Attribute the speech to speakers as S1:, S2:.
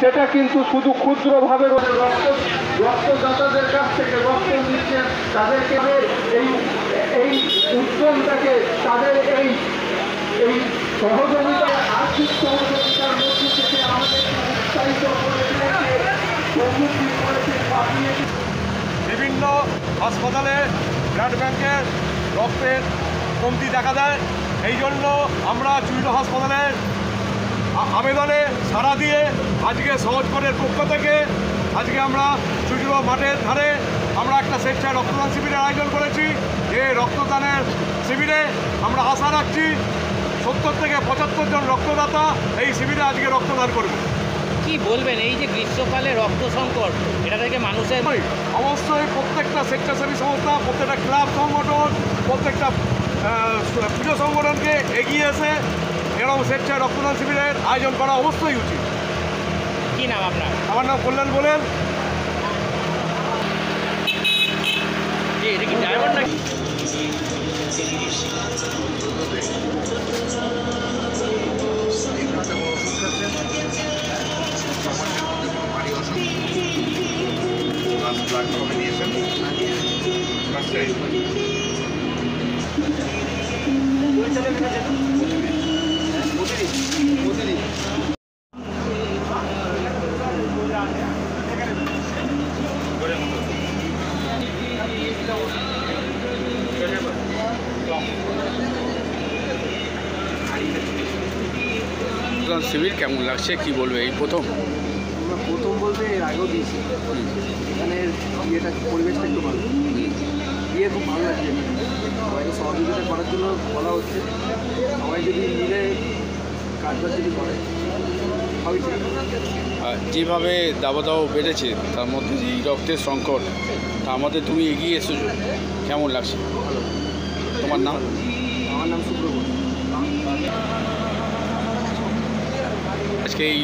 S1: সেটা কিন্তু শুধু ক্ষুদ্রভাবে রক্তদাতাদের কাছ থেকে রক্ত নিচ্ছেন, তাদেরকে এই উদ্যমটাকে, তাদের এই সহযোগিতা, আর্থিক সহযোগিতার মধ্যে থেকে আমাদেরকে উৎসাহিত করেছে।
S2: বিভিন্ন হাসপাতালে ব্লাড ব্যাংকের রক্তের কমতি দেখা দেয়। এই জন্য আমরা চুইলো হাসপাতালের আবেদনে সাড়া দিয়ে আজকে সহজপুরের পক্ষ থেকে আজকে আমরা চুইলো মাঠের ধারে আমরা একটা স্বেচ্ছায় রক্তদান শিবিরের আয়োজন করেছি। এই রক্তদানের শিবিরে আমরা আশা রাখছি 70 থেকে 75 জন রক্তদাতা এই শিবিরে আজকে রক্তদান করবে।
S3: কি বলবেন এই যে গ্রীষ্মকালে রক্ত সংকট, এটা থেকে মানুষের
S2: অবশ্যই প্রত্যেকটা স্বেচ্ছাসেবী সংস্থা, প্রত্যেকটা ক্লাব সংগঠন, প্রত্যেকটা পুজো সংগঠনকে এগিয়ে এসে এরকম স্বেচ্ছায় রক্তদান শিবিরের আয়োজন করা অবশ্যই উচিত।
S3: কি নাম আপনার?
S2: আমার নাম কল্যাণ বলেন।
S3: এটা কি ড্রাইভার নাকি?
S4: শিবির কেমন লাগছে, কি বলবে? এই প্রথম
S5: বলতে এর আগেও দিয়েছি। এখানে ইয়েটা পরিবেশটা একটু ভালো, দিয়ে খুব ভালো লাগছে। সবাইকে সহযোগিতা করার জন্য বলা হচ্ছে, সবাই যদি মিলে কাজবাজ যদি করে সবই ঠিক।
S4: যেভাবে দাবা বেড়েছে তার মধ্যে এই রক্তের সংকট, তার মধ্যে তুমি এগিয়ে এসেছো, কেমন লাগছে? তোমার নাম?
S5: আমার নাম সুব্রমণ।
S4: আজকে এই